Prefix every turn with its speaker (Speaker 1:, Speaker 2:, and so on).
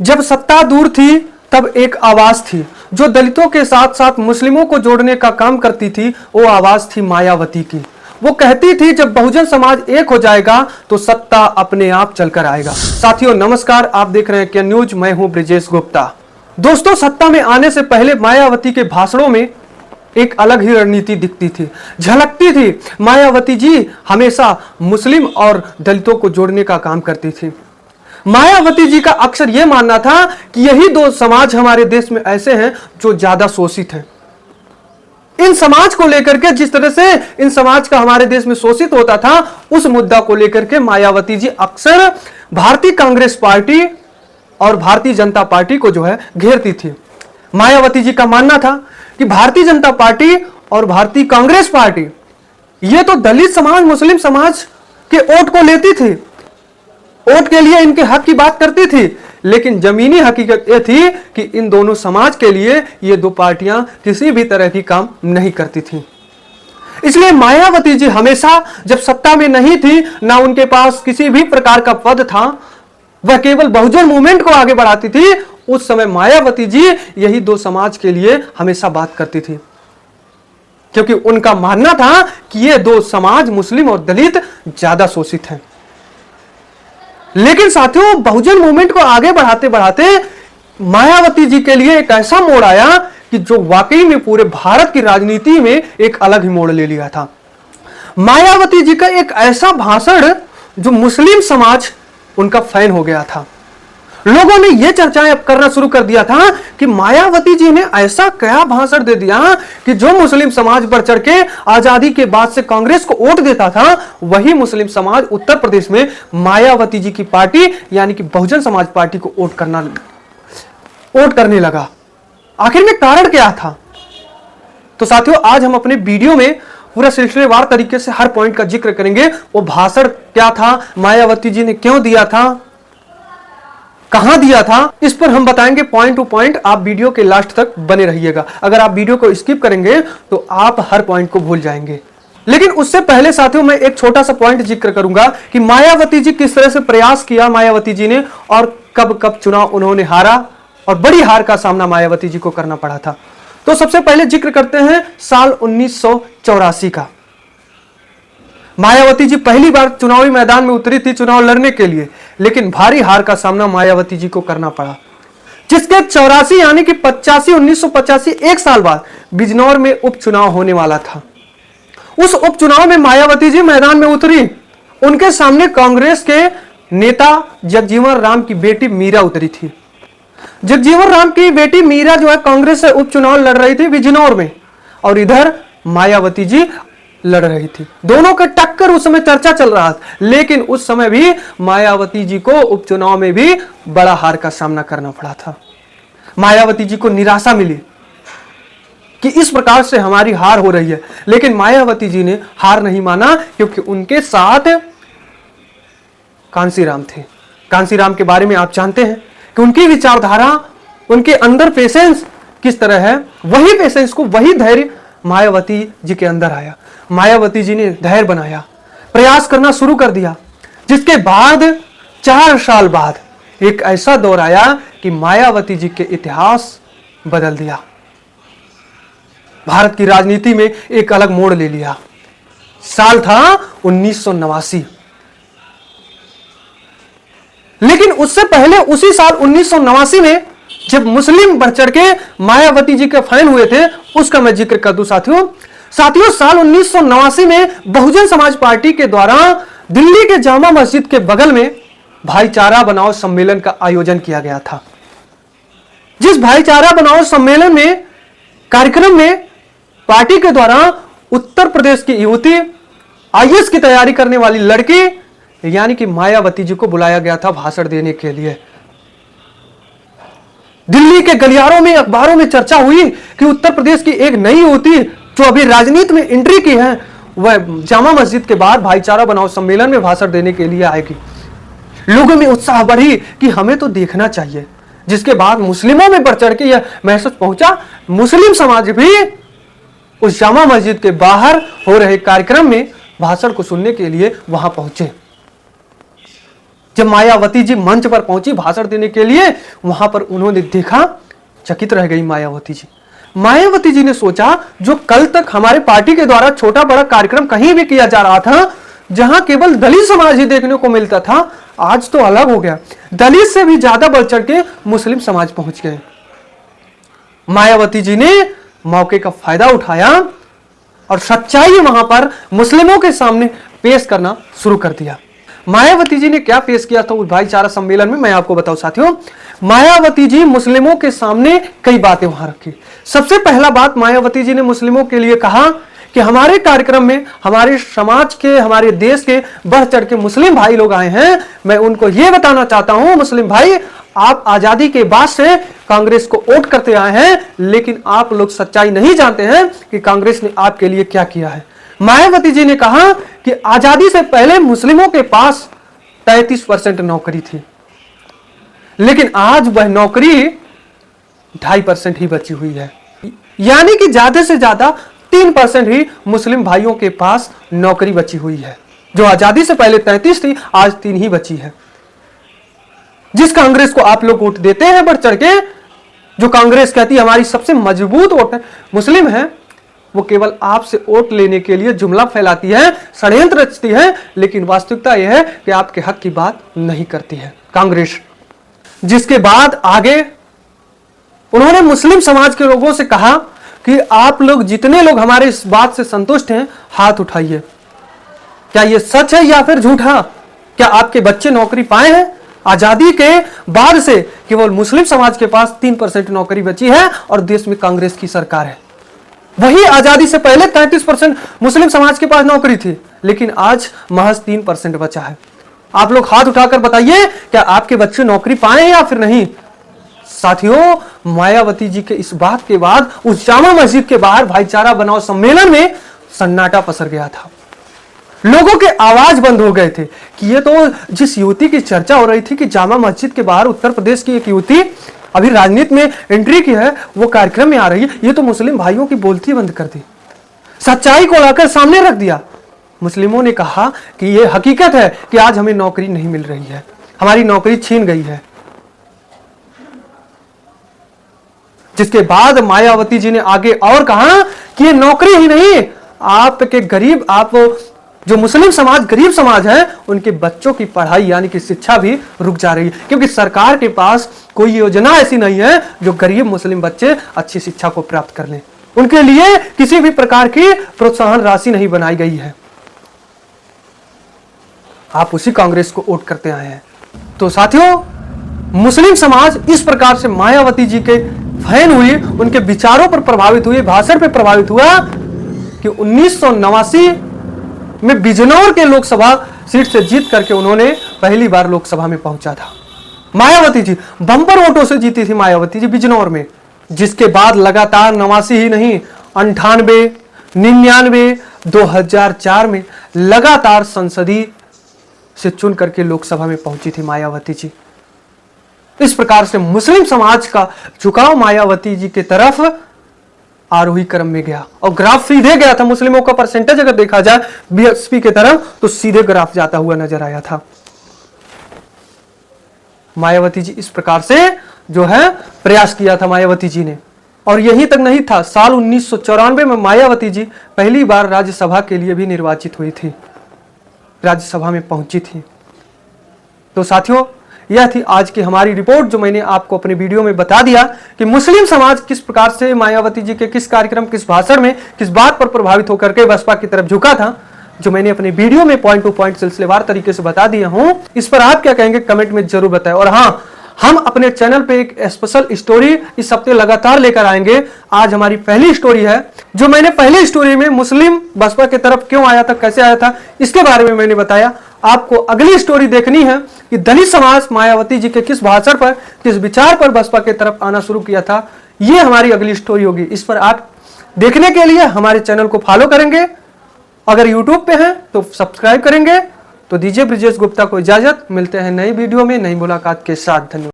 Speaker 1: जब सत्ता दूर थी तब एक आवाज थी जो दलितों के साथ साथ मुस्लिमों को जोड़ने का काम करती थी। वो आवाज थी मायावती की। वो कहती थी जब बहुजन समाज एक हो जाएगा तो सत्ता अपने आप चलकर आएगा। साथियों नमस्कार, आप देख रहे हैं क्या न्यूज। मैं हूं ब्रिजेश गुप्ता। दोस्तों, सत्ता में आने से पहले मायावती के भाषणों में एक अलग ही रणनीति दिखती थी, झलकती थी। मायावती जी हमेशा मुस्लिम और दलितों को जोड़ने का काम करती थी। मायावती जी का अक्सर यह मानना था कि यही दो समाज हमारे देश में ऐसे हैं जो ज्यादा शोषित हैं। इन समाज को लेकर के जिस तरह से इन समाज का हमारे देश में शोषित होता था, उस मुद्दा को लेकर के मायावती जी अक्सर भारतीय कांग्रेस पार्टी और भारतीय जनता पार्टी को जो है घेरती थी। मायावती जी का मानना था कि भारतीय जनता पार्टी और भारतीय कांग्रेस पार्टी ये तो दलित समाज, मुस्लिम समाज के वोट को लेती थी, वोट के लिए इनके हक की बात करती थी, लेकिन जमीनी हकीकत यह थी कि इन दोनों समाज के लिए ये दो पार्टियां किसी भी तरह की काम नहीं करती थी। इसलिए मायावती जी हमेशा जब सत्ता में नहीं थी, ना उनके पास किसी भी प्रकार का पद था, वह केवल बहुजन मूवमेंट को आगे बढ़ाती थी। उस समय मायावती जी यही दो समाज के लिए हमेशा बात करती थी, क्योंकि उनका मानना था कि ये दो समाज मुस्लिम और दलित ज्यादा शोषित हैं। लेकिन साथियों, बहुजन मूवमेंट को आगे बढ़ाते बढ़ाते मायावती जी के लिए एक ऐसा मोड़ आया कि जो वाकई में पूरे भारत की राजनीति में एक अलग ही मोड़ ले लिया था। मायावती जी का एक ऐसा भाषण जो मुस्लिम समाज उनका फैन हो गया था। लोगों ने यह चर्चाएं अब करना शुरू कर दिया था कि मायावती जी ने ऐसा क्या भाषण दे दिया कि जो मुस्लिम समाज बढ़ चढ़ के आजादी के बाद से कांग्रेस को वोट देता था, वही मुस्लिम समाज उत्तर प्रदेश में मायावती जी की पार्टी यानी कि बहुजन समाज पार्टी को वोट करने लगा। आखिर में कारण क्या था? तो साथियों, आज हम अपने वीडियो में पूरा सिलसिलेवार तरीके से हर पॉइंट का जिक्र करेंगे। वो भाषण क्या था, मायावती जी ने क्यों दिया था, कहां दिया था, इस पर हम बताएंगे पॉइंट टू पॉइंट। आप वीडियो के लास्ट तक बने रहिएगा। अगर आप वीडियो को स्किप करेंगे तो आप हर पॉइंट को भूल जाएंगे। लेकिन उससे पहले साथियों, मैं एक छोटा सा पॉइंट जिक्र करूंगा कि मायावती जी किस तरह से प्रयास किया मायावती जी ने, और कब कब चुनाव उन्होंने हारा और बड़ी हार का सामना मायावती जी को करना पड़ा था। तो सबसे पहले जिक्र करते हैं साल 1984 का। मायावती जी पहली बार चुनावी मैदान में उतरी थी चुनाव लड़ने के लिए, लेकिन भारी हार का सामना मायावती जी को करना पड़ा, जिसके 84 यानी कि 1985 एक साल बाद बिजनौर में उपचुनाव होने वाला था। उस उपचुनाव में मायावती जी मैदान में उतरी। उनके सामने कांग्रेस के नेता जगजीवन राम की बेटी मीरा उतरी थी। जगजीवन राम की बेटी मीरा जो है कांग्रेस से उपचुनाव लड़ रही थी बिजनौर में, और इधर मायावती जी लड़ रही थी। दोनों का टक्कर उस समय चर्चा चल रहा था, लेकिन उस समय भी मायावती जी को उपचुनाव में भी बड़ा हार का सामना करना पड़ा था। मायावती जी को निराशा मिली कि इस प्रकार से हमारी हार हो रही है, लेकिन मायावती जी ने हार नहीं माना, क्योंकि उनके साथ कांसीराम थे। कांसीराम के बारे में आप जानते हैं कि उनकी विचारधारा, उनके अंदर पेशेंस किस तरह है। वही पेशेंस को, वही धैर्य मायावती जी के अंदर आया। मायावती जी ने धैर्य बनाया, प्रयास करना शुरू कर दिया, जिसके बाद 4 साल बाद एक ऐसा दौर आया कि मायावती जी के इतिहास बदल दिया, भारत की राजनीति में एक अलग मोड़ ले लिया। साल था 1989। लेकिन उससे पहले उसी साल 1989 में जब मुस्लिम बढ़ चढ़ के मायावती जी के फैन हुए थे, उसका मैं जिक्र कर दूं साथियों। साल 1989 में बहुजन समाज पार्टी के द्वारा दिल्ली के जामा मस्जिद के बगल में भाईचारा बनाओ सम्मेलन का आयोजन किया गया था। जिस भाईचारा बनाओ सम्मेलन में कार्यक्रम में पार्टी के द्वारा उत्तर प्रदेश की युवती, आईएएस की तैयारी करने वाली लड़की यानी कि मायावती जी को बुलाया गया था भाषण देने के लिए। दिल्ली के गलियारों में, अखबारों में चर्चा हुई कि उत्तर प्रदेश की एक नई युवती जो अभी राजनीति में एंट्री की है, वह जामा मस्जिद के बाद भाईचारा बनाओ सम्मेलन में भाषण देने के लिए आएगी। लोगों में उत्साह बढ़ी कि हमें तो देखना चाहिए, जिसके बाद मुस्लिमों में बढ़ चढ़ के यह मैसेज पहुंचा। मुस्लिम समाज भी उस जामा मस्जिद के बाहर हो रहे कार्यक्रम में भाषण को सुनने के लिए वहां पहुंचे। जब मायावती जी मंच पर पहुंची भाषण देने के लिए, वहां पर उन्होंने देखा, चकित रह गई मायावती जी। मायावती जी ने सोचा, जो कल तक हमारे पार्टी के द्वारा छोटा बड़ा कार्यक्रम कहीं भी किया जा रहा था, जहां केवल दलित समाज ही देखने को मिलता था, आज तो अलग हो गया। दलित से भी ज्यादा बढ़ चढ़ के मुस्लिम समाज पहुंच गए। मायावती जी ने मौके का फायदा उठाया और सच्चाई वहां पर मुस्लिमों के सामने पेश करना शुरू कर दिया। मायावती जी ने क्या पेश किया था उस भाईचारा सम्मेलन में, मैं आपको बताऊं साथियों। मायावती जी मुस्लिमों के सामने कई बातें वहां रखी। सबसे पहला बात मायावती जी ने मुस्लिमों के लिए कहा कि हमारे कार्यक्रम में हमारे समाज के, हमारे देश के बढ़ चढ़ के मुस्लिम भाई लोग आए हैं। मैं उनको यह बताना चाहता हूं, मुस्लिम भाई, आप आजादी के बाद से कांग्रेस को वोट करते आए हैं, लेकिन आप लोग सच्चाई नहीं जानते हैं कि कांग्रेस ने आपके लिए क्या किया है। मायावती जी ने कहा कि आजादी से पहले मुस्लिमों के पास 33% नौकरी थी, लेकिन आज वह नौकरी 2.5% ही बची हुई है। यानी कि ज्यादा से ज्यादा 3% ही मुस्लिम भाइयों के पास नौकरी बची हुई है। जो आजादी से पहले 33 थी, आज 3 ही बची है। जिस कांग्रेस को आप लोग वोट देते हैं बढ़ चढ़ के, जो कांग्रेस कहती है हमारी सबसे मजबूत वोट है मुस्लिम है, वो केवल आपसे वोट लेने के लिए जुमला फैलाती है, षड्यंत्र रचती है, लेकिन वास्तविकता यह है कि आपके हक की बात नहीं करती है कांग्रेस। जिसके बाद आगे उन्होंने मुस्लिम समाज के लोगों से कहा कि आप लोग जितने लोग हमारे इस बात से संतुष्ट हैं, हाथ उठाइए। क्या यह सच है या फिर झूठा? क्या आपके बच्चे नौकरी पाए हैं? आजादी के बाद से केवल मुस्लिम समाज के पास 3% नौकरी बची है और देश में कांग्रेस की सरकार है। वही आजादी से पहले 33% मुस्लिम समाज के पास नौकरी थी, लेकिन आज महज 3% बचा है। आप लोग हाथ उठाकर बताइए, क्या आपके बच्चे नौकरी पाए या फिर नहीं? साथियों, मायावती जी के इस बात के बाद उस जामा मस्जिद के बाहर भाईचारा बनाओ सम्मेलन में सन्नाटा पसर गया था। लोगों के आवाज बंद हो गए थे कि ये तो जिस युवती की चर्चा हो रही थी कि जामा मस्जिद के बाहर उत्तर प्रदेश की एक युवती अभी राजनीति में एंट्री की है, वो कार्यक्रम में आ रही है, ये तो मुस्लिम भाइयों की बोलती बंद कर दी, सच्चाई को लाकर सामने रख दिया। मुस्लिमों ने कहा कि ये हकीकत है कि आज हमें नौकरी नहीं मिल रही है, हमारी नौकरी छीन गई है। जिसके बाद मायावती जी ने आगे और कहा कि ये नौकरी ही नहीं, आपके गरीब, आप जो मुस्लिम समाज गरीब समाज है, उनके बच्चों की पढ़ाई यानी कि शिक्षा भी रुक जा रही है, क्योंकि सरकार के पास कोई योजना ऐसी नहीं है जो गरीब मुस्लिम बच्चे अच्छी शिक्षा को प्राप्त कर लें। उनके लिए किसी भी प्रकार की प्रोत्साहन राशि नहीं बनाई गई है। आप उसी कांग्रेस को वोट करते आए हैं। तो साथियों, मुस्लिम समाज इस प्रकार से मायावती जी के फैन हुई, उनके विचारों पर प्रभावित हुई, भाषण पर प्रभावित हुआ कि 1989 में बिजनौर के लोकसभा सीट से जीत करके उन्होंने पहली बार लोकसभा में पहुंचा था। मायावती जी बंपर वोटों से जीती थी मायावती जी बिजनौर में। जिसके बाद लगातार 89 ही नहीं, 98, 99, 2004 में लगातार संसदीय से चुन करके लोकसभा में पहुंची थी मायावती जी। इस प्रकार से मुस्लिम समाज का झुकाव मायावती जी की तरफ आरोही क्रम में गया और ग्राफ सीधे गया था। मुस्लिमों का परसेंटेज अगर देखा जाए बीएसपी की तरफ, तो सीधे ग्राफ जाता हुआ नजर आया था। मायावती जी इस प्रकार से जो है प्रयास किया था मायावती जी ने। और यहीं तक नहीं था, साल 1994 में मायावती जी पहली बार राज्यसभा के लिए भी निर्वाचित हुई थी, राज्यसभा में पहुंची थी। तो साथियों, यह थी आज की हमारी रिपोर्ट, जो मैंने आपको अपने वीडियो में बता दिया कि मुस्लिम समाज किस प्रकार से मायावती जी के किस कार्यक्रम, किस भाषण में, किस बात पर प्रभावित होकर के बसपा की तरफ झुका था, जो मैंने अपने वीडियो में पॉइंट टू पॉइंट सिलसिलेवार तरीके से बता दिया हूं। इस पर आप क्या कहेंगे कमेंट में जरूर बताएं। और हाँ, हम अपने चैनल पे एक स्पेशल स्टोरी इस हफ्ते लगातार लेकर आएंगे। आज हमारी पहली स्टोरी है, जो मैंने पहली स्टोरी में मुस्लिम बसपा की तरफ क्यों आया था, कैसे आया था, इसके बारे में मैंने बताया। आपको अगली स्टोरी देखनी है कि दलित समाज मायावती जी के किस भाषण पर, किस विचार पर बसपा की तरफ आना शुरू किया था, ये हमारी अगली स्टोरी होगी। इस पर आप देखने के लिए हमारे चैनल को फॉलो करेंगे, अगर यूट्यूब पे हैं तो सब्सक्राइब करेंगे। तो दीजिए ब्रिजेश गुप्ता को इजाजत, मिलते हैं नई वीडियो में नई मुलाकात के साथ। धन्यवाद।